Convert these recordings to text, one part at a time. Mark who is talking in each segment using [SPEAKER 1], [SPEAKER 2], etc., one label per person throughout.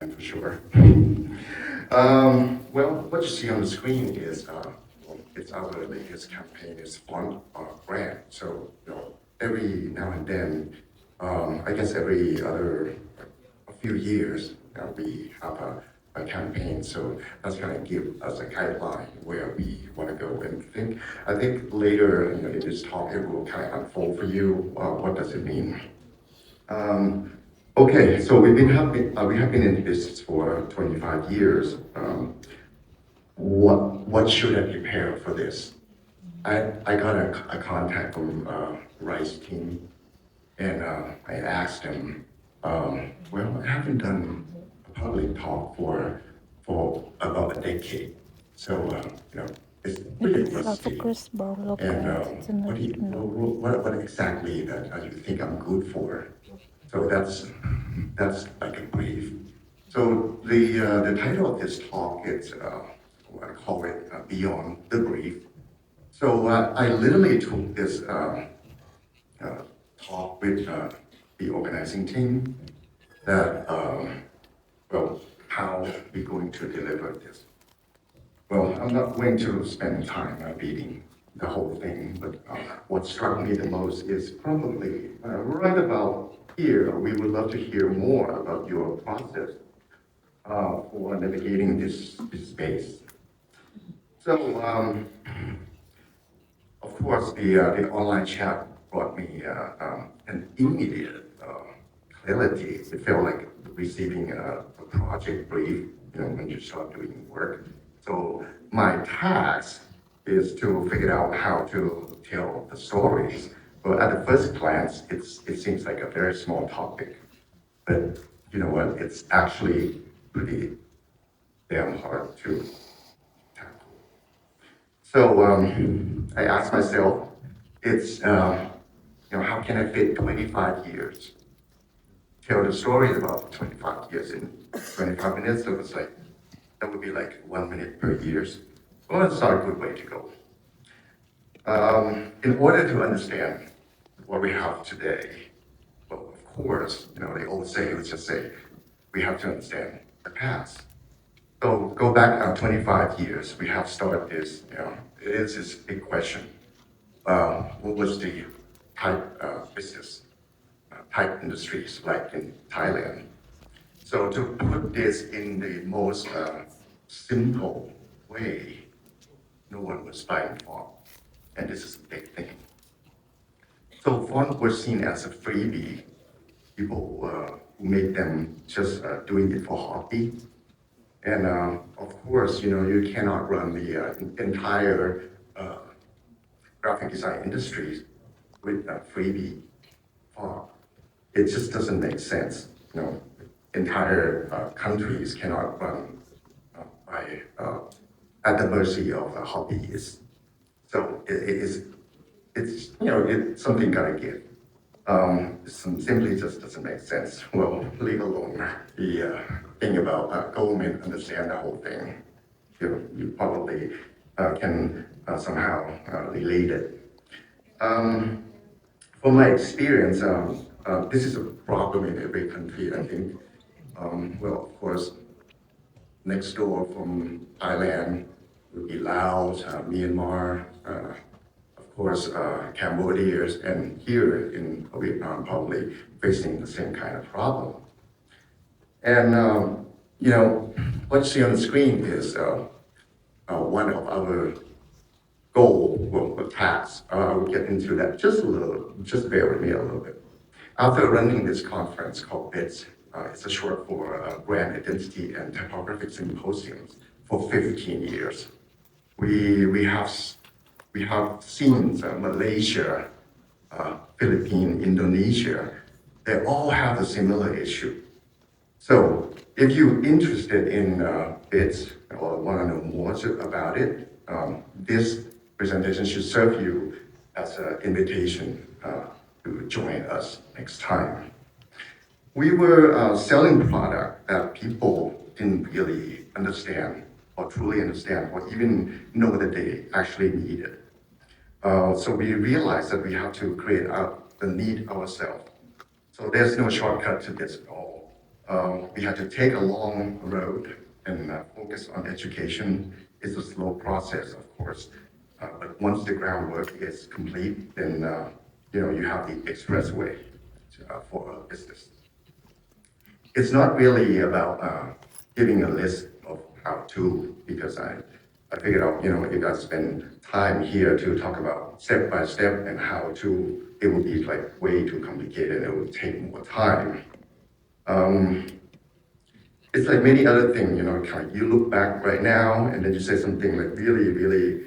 [SPEAKER 1] for sure. Well, what you see on the screen is it's our latest campaign. It's font brand. So every now and then, I guess every other a few years, we have a campaign. So that's going to give us a guideline where we want to go. And I think later in this talk, it will kind of unfold for you. What does it mean? Um, okay, so we have been in business for 25 years. What should I prepare for this? I got a contact from Rice team, and I asked them, well, I haven't done a public talk for about a decade, so it's pretty rusty. And what exactly that you think I'm good for? So that's like a brief. So the title of this talk is what I call it Beyond the Brief. So I literally took this uh, talk with the organizing team that well, how we're going to deliver this. Well, I'm not going to spend time reading the whole thing, but what struck me the most is probably right about here. We would love to hear more about your process for navigating this space. So, of course, the online chat brought me an immediate clarity. It felt like receiving a project brief, when you start doing work. So my task is to figure out how to tell the stories. But at the first glance, it seems like a very small topic. But you know what? It's actually pretty damn hard to tackle. So I asked myself, it's how can I fit 25 years? Tell the story about 25 years in 25 minutes. So it's like that would be like 1 minute per year. Well, that's not a good way to go. In order to understand what we have today, well, of course, they always say, let's just say, we have to understand the past. So go back 25 years, we have started this, it is this big question. What was the type business, type industries like in Thailand? So to put this in the most simple way, no one was buying font, and this is a big thing. So font was seen as a freebie. People who made them just doing it for hobby. And of course, you cannot run the entire graphic design industry with a freebie font. It just doesn't make sense. Entire countries cannot run by at the mercy of hobbyists. So it's something gotta give. Simply just doesn't make sense. Well, leave alone the thing about government understand the whole thing. You probably can somehow relate it. From my experience, this is a problem in every country, I think. Well, of course, next door from Thailand would be Laos, Myanmar, of course, Cambodia, and here in Vietnam, probably facing the same kind of problem. And what you see on the screen is one of our goal, well, tasks. I will get into that just a little, just bear with me a little bit. After running this conference called BITS, it's a short for Brand Identity and Typographic Symposiums for 15 years. We have seen Malaysia, Philippines, Indonesia, they all have a similar issue. So if you're interested in BITS or want to know more about it, this presentation should serve you as an invitation to join us next time. We were selling product that people didn't really understand or truly understand or even know that they actually needed. So we realized that we have to create the need ourselves. So there's no shortcut to this at all. We had to take a long road and focus on education. It's a slow process, of course. But once the groundwork is complete, then you have the expressway for business. It's not really about giving a list of how to, because I figured out, if I spend time here to talk about step by step and how to, it would be like way too complicated. It would take more time. It's like many other things, kind of you look back right now and then you say something like really, really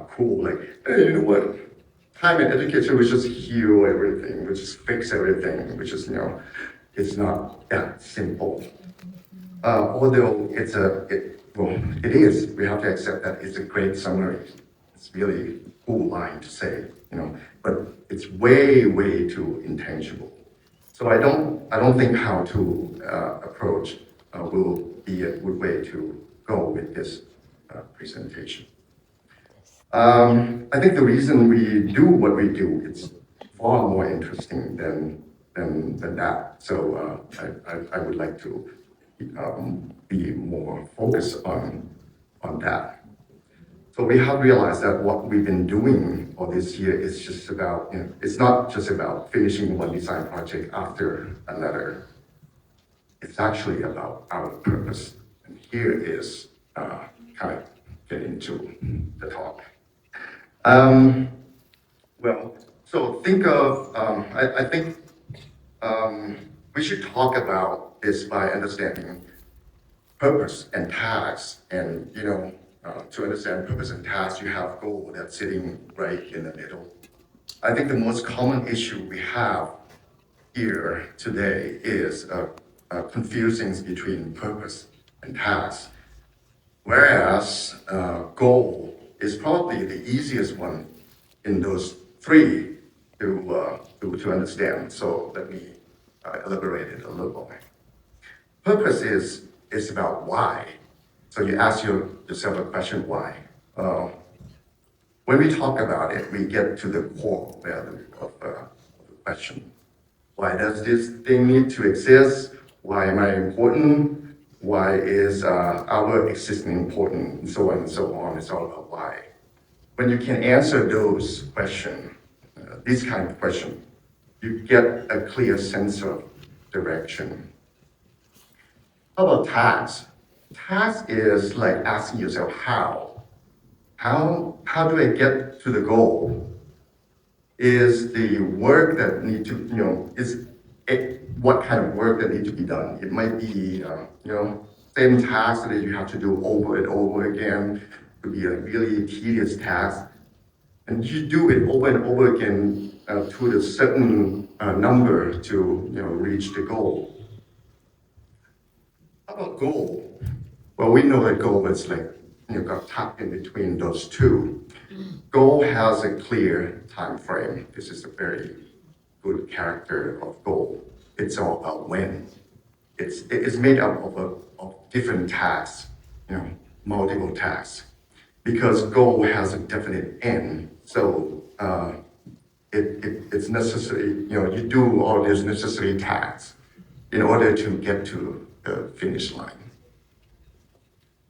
[SPEAKER 1] cool, like, hey, you know what? Time and education will just heal everything, will just fix everything, which is, it's not that simple. Although it is, we have to accept that it's a great summary. It's really cool line to say, but it's way, way too intangible. So I don't think how to approach will be a good way to go with this presentation. I think the reason we do what we do, it's far more interesting than that. So I would like to be more focused on that. So we have realized that what we've been doing all this year is just about, it's not just about finishing one design project after another. It's actually about our purpose. And here is kind of get into the talk. Well, so think of, I think we should talk about this by understanding purpose and tasks. And, to understand purpose and tasks, you have goal that's sitting right in the middle. I think the most common issue we have here today is confusing between purpose and task. Whereas goal is probably the easiest one in those three to understand. So let me elaborate it a little bit. Purpose is about why. So you ask yourself a question, why? When we talk about it, we get to the core value of the question. Why does this thing need to exist? Why am I important? Why is our existence important? And so on and so on. It's all about why. When you can answer those questions, these kind of questions, you get a clear sense of direction. How about task? Task is like asking yourself, how? How do I get to the goal? Is the work that need to, is it, what kind of work that need to be done? It might be, same task that you have to do over and over again. It could be a really tedious task. And you do it over and over again to a certain number to, reach the goal. How about goal? Well, we know that goal is like, got tucked in between those two. Goal has a clear time frame. This is a very good character of goal. It's all about when. It's made up of different tasks, multiple tasks. Because goal has a definite end, so it's necessary, you do all these necessary tasks in order to get to the finish line.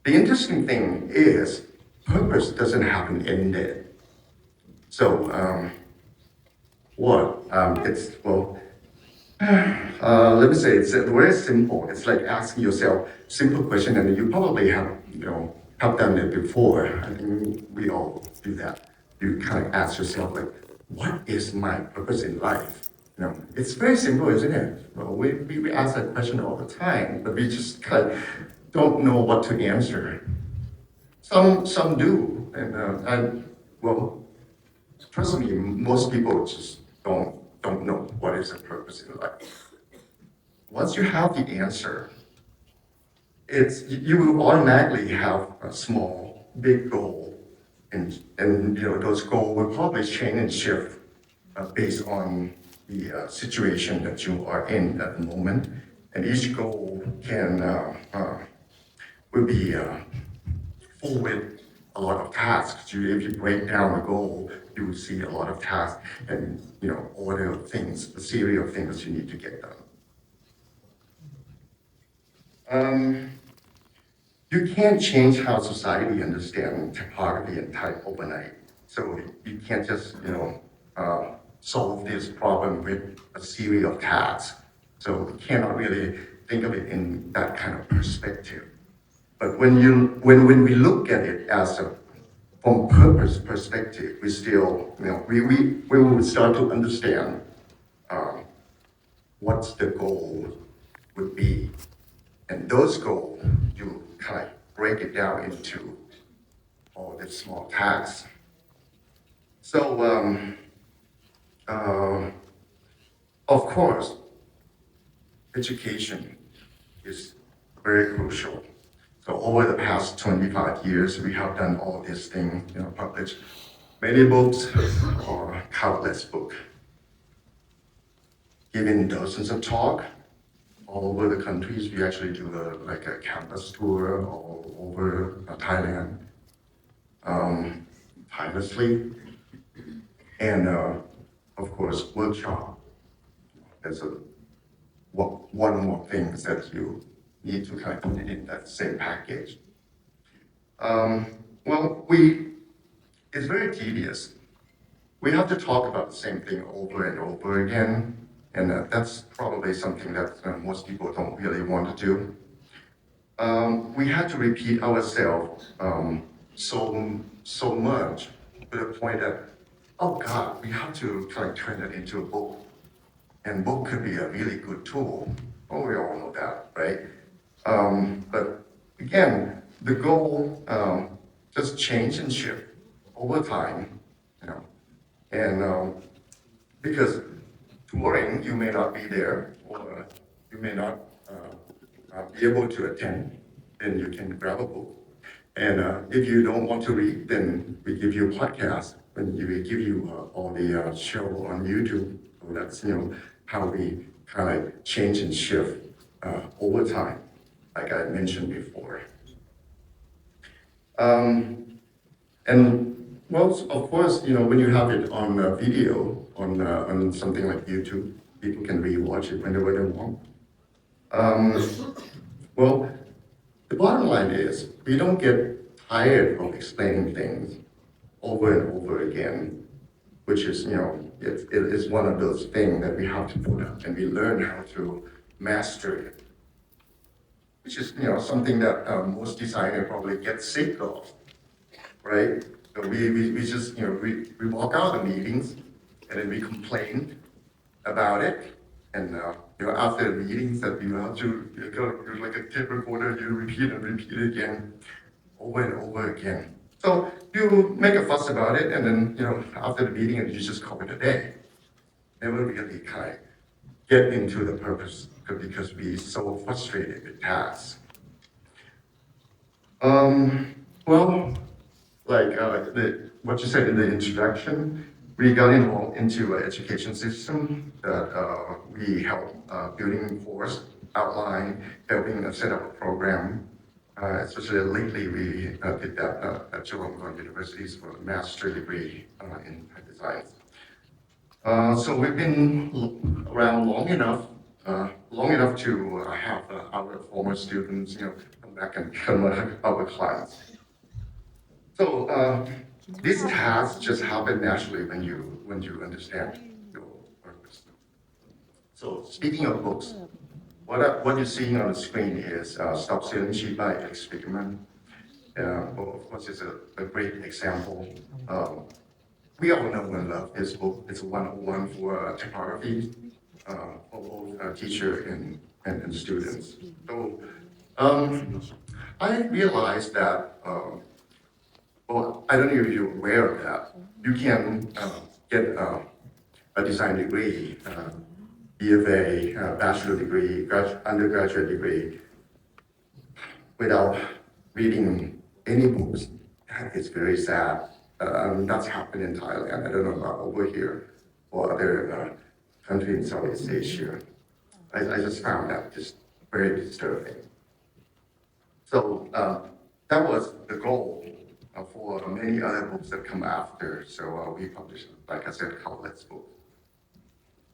[SPEAKER 1] The interesting thing is, purpose doesn't have an end date. So, let me say, it's very simple. It's like asking yourself simple question, and you probably have done it before. I think we all do that. You kind of ask yourself, like, what is my purpose in life? It's very simple, isn't it? Well, we ask that question all the time, but we just kind of don't know what to answer. Some do, and trust me, most people just don't know what is the purpose in life. Once you have the answer, you will automatically have a small, big goal, and those goals will probably change and shift based on the situation that you are in at the moment, and each goal will be full with a lot of tasks. If you break down a goal, you will see a lot of tasks and order of things, a series of things you need to get done. Um, you can't change how society understands typography and type overnight. So you can't just, solve this problem with a series of tasks. So we cannot really think of it in that kind of perspective. But when we look at it as a from purpose perspective, we still, we will start to understand um, what the goal would be. And those goals, you kind of break it down into all the small tasks. So, uh, of course, education is very crucial. So over the past 25 years, we have done all these things, published many books or countless books, given dozens of talk all over the countries. We actually do like a campus tour all over Thailand, tirelessly, and of course workshop. There's one more thing that you need to kind of put in that same package. Um, well, it's very tedious. We have to talk about the same thing over and over again, and that's probably something that most people don't really want to do. We had to repeat ourselves so much to the point that, oh God, we have to try to turn it into a book. And book could be a really good tool. Oh, we all know that, right? But again, the goal just change and shift over time, you know. And because touring, you may not be there, or you may not be able to attend, then you can grab a book. And if you don't want to read, then we give you a podcast, and we give you all the show on YouTube. So that's how we kind of change and shift over time, like I mentioned before. Um, and well, of course, when you have it on video on something like YouTube, people can rewatch it whenever they want. Well, the bottom line is we don't get tired of explaining things over and over again, which is, it is one of those things that we have to put up and we learn how to master it, which is, something that most designers probably get sick of, right? So we just, we walk out of meetings and then we complain about it. And after the meetings that you have to, you're like a tape recorder, you repeat and repeat again, over and over again. So you make a fuss about it, and then after the meeting, you just call it a day. Never really kind of get into the purpose because we're so frustrated with tasks. Well, like what you said in the introduction, we got involved into an education system that we help building course, outline, helping set up a program. Especially lately, we did that at Chulalongkorn University's for a master's degree in design. So we've been around long enough to have our former students, come back and become our clients. So these tasks just happen naturally when you understand your purpose. So speaking of books, what you're seeing on the screen is Stop Selling Cheap by Experiment. Well, of course, it's a great example. We all know and love this book. It's a 101 for typography for both teacher and students. So I realized that, well, I don't know if you're aware of that. You can get a design degree, BFA, bachelor degree, undergraduate degree, without reading any books. It's very sad. That's happened in Thailand. I don't know about over here or other countries in Southeast Asia. I just found that just very disturbing. So that was the goal for many other books that come after. So we published, like I said, countless books.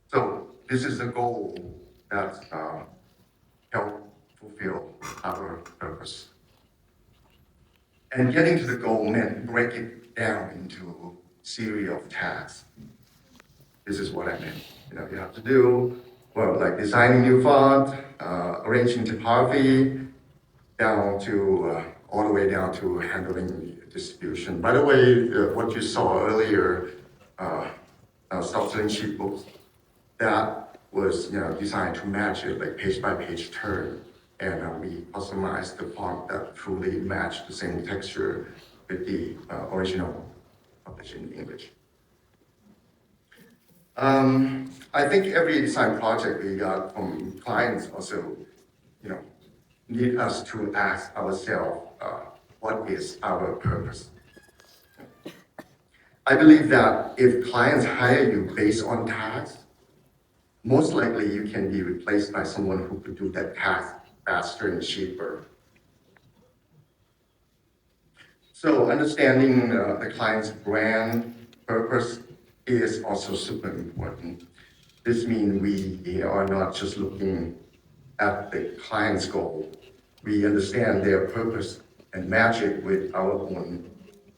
[SPEAKER 1] So this is the goal that helped fulfill our purpose. And getting to the goal meant break it down into series of tasks. This is what I meant. You have to do, well, like designing new font, arranging typography, down to all the way down to handling the distribution. By the way, what you saw earlier, stop selling cheap books, that was designed to match it like page by page turn, and we customized the font that truly matched the same texture with the original published in English. I think every design project we got from clients also, need us to ask ourselves, what is our purpose? I believe that if clients hire you based on tasks, most likely you can be replaced by someone who could do that task faster and cheaper. So understanding the client's brand purpose is also super important. This means we are not just looking at the client's goal. We understand their purpose and match it with our own,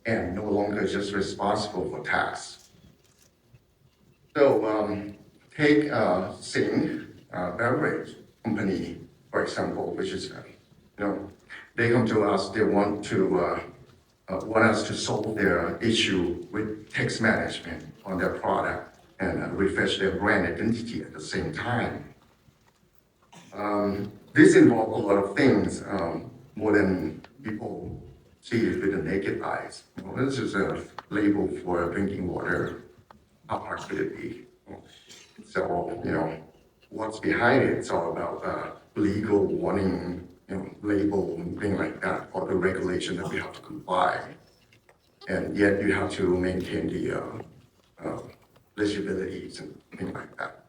[SPEAKER 1] and no longer just responsible for tasks. So take Sing beverage company, for example, which is, they come to us, they want us to solve their issue with text management on their product and refresh their brand identity at the same time. This involves a lot of things, more than people see it with the naked eyes. This is a label for drinking water. How hard could it be? So, what's behind it? It's all about legal warning, label and things like that, or the regulation that we have to comply. And yet you have to maintain the legibility and things like that.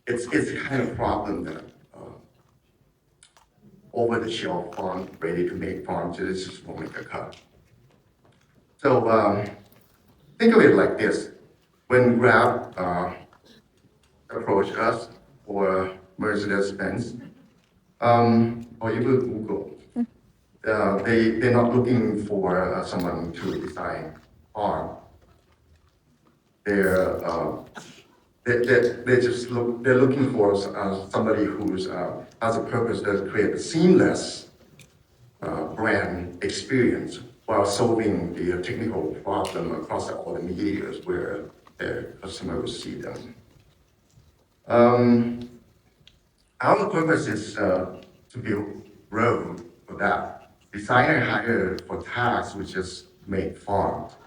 [SPEAKER 1] It's a kind of problem that over-the-shelf font, ready-to-make font, this just won't make a cut. So think of it like this. When Grab approached us, or Mercedes-Benz, or even Google, they're not looking for someone to design font. They're looking for somebody who's has a purpose that create a seamless brand experience while solving the technical problem across all the medias where the customer will see them. Our purpose is to build road for that. Designer hired for tasks, we just make font.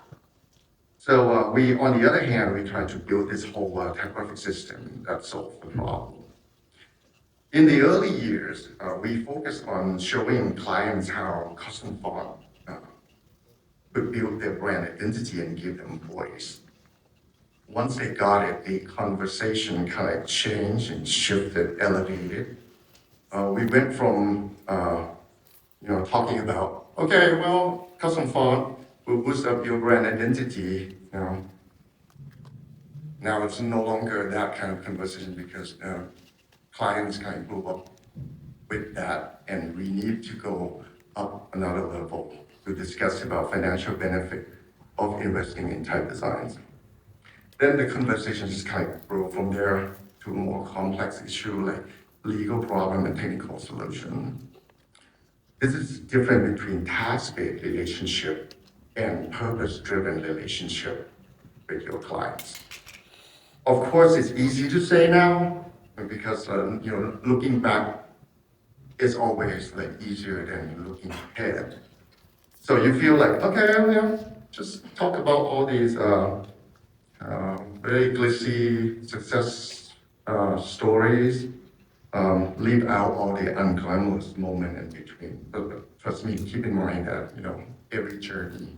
[SPEAKER 1] So we, on the other hand, we try to build this whole typographic system that solves the problem. In the early years, we focused on showing clients how custom font could build their brand identity and give them voice. Once they got it, the conversation kind of changed and shifted, elevated. We went from talking about, okay, well, custom font will boost up your brand identity. Now it's no longer that kind of conversation because clients kind of grew up with that, and we need to go up another level to discuss about financial benefit of investing in type designs. Then the conversation just kind of grew from there to a more complex issue like legal problem and technical solution. This is different between task-based relationship and purpose-driven relationship with your clients. Of course, it's easy to say now because looking back is always easier than looking ahead. So you feel like, okay, just talk about all these very glitzy success stories. Leave out all the unglamorous moment in between. But trust me, keep in mind that every journey,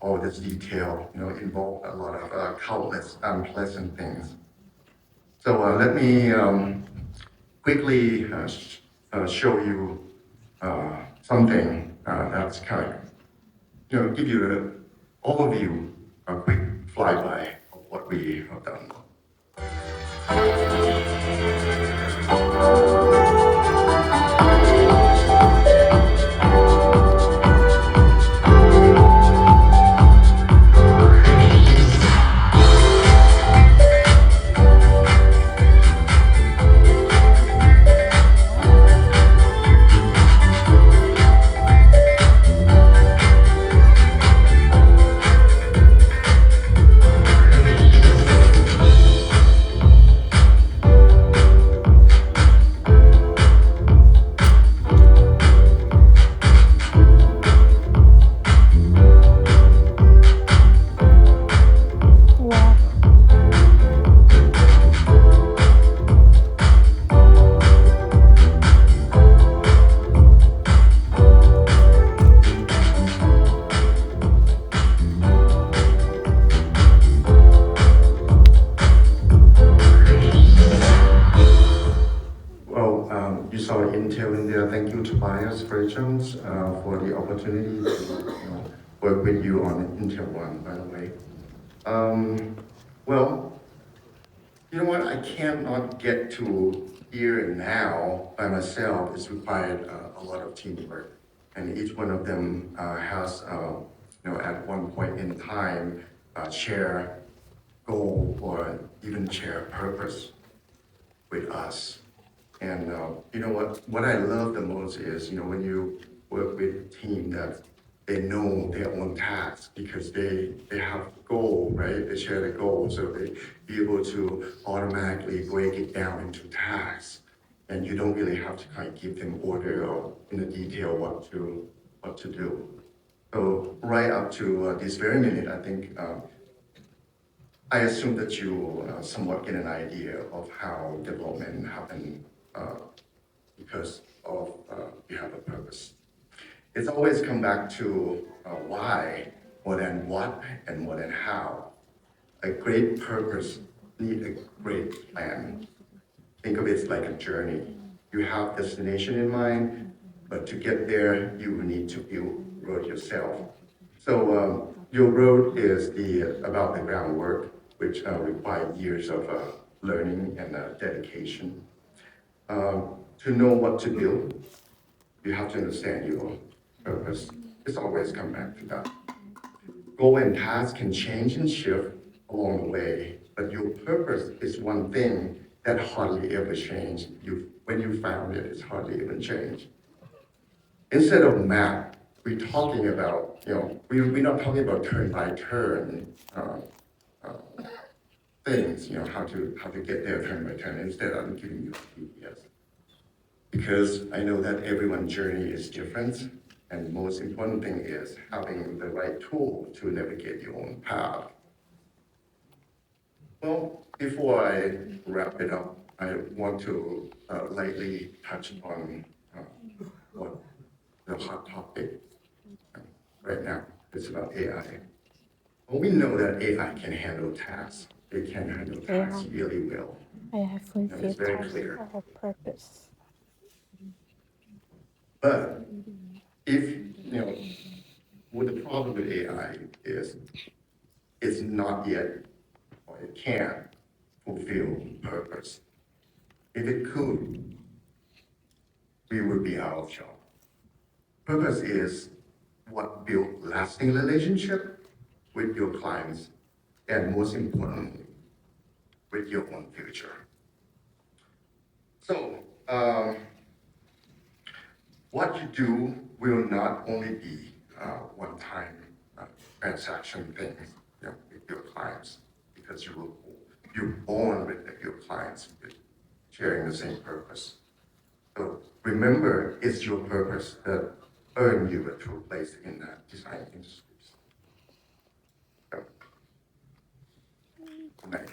[SPEAKER 1] all this detail, involve a lot of countless unpleasant things. So let me quickly show you something that's kind of, give you an overview, a quick flyby of what we have done. And thank you, Tobias Jones, for the opportunity to work with you on Intel One, by the way. Well, you know what? I cannot get to here and now by myself. It's required a lot of teamwork, and each one of them has, at one point in time, share goal or even share purpose with us. And you know what I love the most is, when you work with a team that they know their own tasks because they have a goal, right? They share the goal, so they be able to automatically break it down into tasks. And you don't really have to kind of give them order or in the detail what to do. So right up to this very minute, I think I assume that you somewhat get an idea of how development happened because of you have a purpose. It's always come back to why more than what and more than how. A great purpose needs a great plan. Think of it like a journey. You have destination in mind, but to get there, you need to build road yourself. So your road is about the groundwork, which require years of learning and dedication. To know what to build, you have to understand your purpose. It's always come back to that. Goal and task can change and shift along the way, but your purpose is one thing that hardly ever changes. When you found it, it's hardly even changed. Instead of map, we're talking about, we're not talking about turn by turn things, how to get there turn by turn. Instead, I'm giving you a GPS. Because I know that everyone's journey is different, and the most important thing is having the right tool to navigate your own path. Well, before I wrap it up, I want to lightly touch on what the hot topic right now is about AI. Well, we know that AI can handle tasks. It can handle tasks really well.
[SPEAKER 2] I have fulfilled
[SPEAKER 1] It's very
[SPEAKER 2] task
[SPEAKER 1] clear.
[SPEAKER 2] or purpose.
[SPEAKER 1] But if, what the problem with AI is, it's not yet, or it can't fulfill purpose. If it could, we would be out of job. Purpose is what builds lasting relationship with your clients, and most importantly, with your own future. So, what you do will not only be one-time transaction things with your clients, because you're born with your clients with sharing the same purpose. So remember, it's your purpose that earned you a true place in that design industries. So, good night.